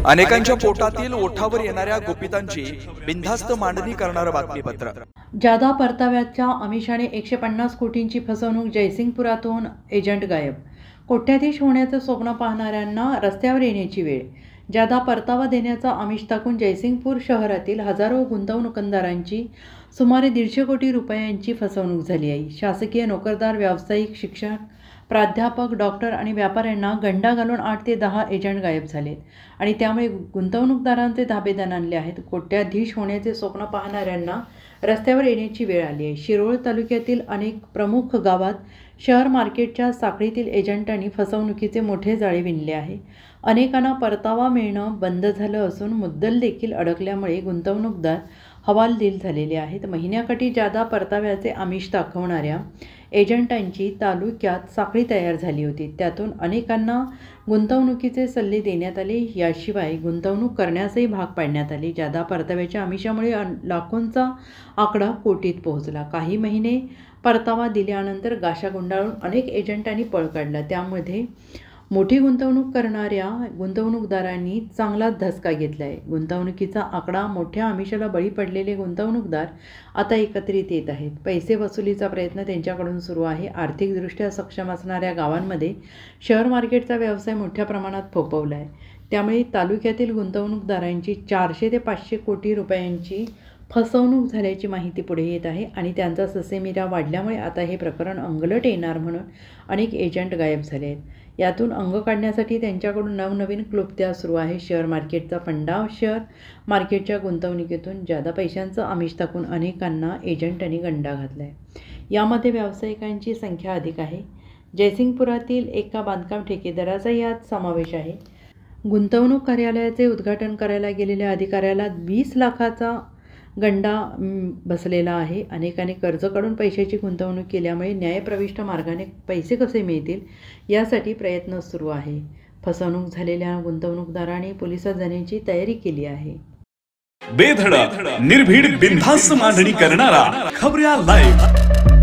अनेकांच्या पोटातील ओठावर येणाऱ्या गुपितांची बिनधास्त मांडणी करणारं बातमीपत्र। जादा परताव्याच्या आमिषाने 150 कोटींची फसवणूक, जयसिंगपुरातून एजंट गायब। कोट्याधीश होण्याचं स्वप्न पाहणाऱ्यांना रस्त्यावर येण्याची वेळ। जादा परतावा देण्याचा आमिष टाकून जयसिंगपूर शहरातील हजारो गुंतवणूकदारांची सुमारे 150 कोटी रुपयांची फसवणूक झाली आहे। शासकीय नोकरदार, व्यावसायिक, शिक्षक, प्राध्यापक, डॉक्टर आणि व्यापाऱ्यांना गंडा घालून 8 ते 10 एजंट गायब झालेत आणि त्यामुळे गुंतवणूकदारांचे धाबे दणाणले आहेत। कोट्याधीश होण्याचे स्वप्न पाहणाऱ्यांना रस्त्यावर येण्याची वेळ आली आहे। शिरोळ तालुक्यातील अनेक प्रमुख गावात शहर मार्केटच्या साखळीतील एजंटांनी फसवणुकीचे मोठे जाळे विणले आहे। अनेकांना परतावा मिळणं बंद झालं असून मुद्दल देखील अडकल्यामुळे गुंतवणूकदार हवालदिल झालेले आहेत। महिन्याकाठी जादा परताव्याचे आमिष दाखवणाऱ्या एजंटांची तालुक्यात साखळी तयार झाली होती। त्यातून अनेकांना गुंतवणुकीचे सल्ले देण्यात आले, याशिवाय गुंतवणूक करण्यासही भाग पाडण्यात आले। जादा परताव्याच्या आमिषामुळे लाखोंचा आकडा कोटीत पोहोचला। काही महिने परतावा दिल्यानंतर गाशा गुंडाळून अनेक एजंटांनी पळ काढला। त्यामध्ये मोठी गुंतवणूक करणाऱ्या गुंतवणूकदारांनी चांगलाच धसका घेतला आहे। गुंतवणुकीचा आकडा मोठ्या आमिषाला बळी पडलेले गुंतवणूकदार आता एकत्रित येत आहेत। पैसे वसुलीचा प्रयत्न त्यांच्याकडून सुरू आहे। आर्थिकदृष्ट्या सक्षम असणाऱ्या गावांमध्ये शेअर मार्केटचा व्यवसाय मोठ्या प्रमाणात फोफवला आहे। त्यामुळे तालुक्यातील गुंतवणूकदारांची 400 ते 500 कोटी रुपयांची फसवणूक झाल्याची माहिती पुढे येत आहे आणि त्यांचा ससेमिरा वाढल्यामुळे आता हे प्रकरण अंगलट येणार म्हणून अनेक एजंट गायब झाले आहेत। यातून अंग काढण्यासाठी त्यांच्याकडून नवनवीन क्लुप्त्या सुरू आहे। शेअर मार्केटचा फंडा, शेअर मार्केटच्या गुंतवणुकीतून जादा पैशांचं आमिष टाकून अनेकांना एजंटांनी गंडा घातला आहे। यामध्ये व्यावसायिकांची संख्या अधिक आहे। जयसिंगपुरातील एका बांधकाम ठेकेदाराचा यात समावेश आहे। गुंतवणूक कार्यालयाचे उद्घाटन करायला गेलेल्या अधिकाऱ्याला 20 लाखाचा गंडा बसलेला आहे। अनेकांनी कर्ज काढून पैशाची गुंतवणूक केल्यामुळे न्यायप्रविष्ट मार्गाने पैसे कसे मिळतील यासाठी प्रयत्न सुरू आहे। फसवणूक झालेल्या गुंतवणूकदारांनी पोलिसात जाण्याची तयारी केली आहे। बेधडक, निर्भीड, बिनधास्त मांडणी करणारा खबऱ्या लाईव्ह।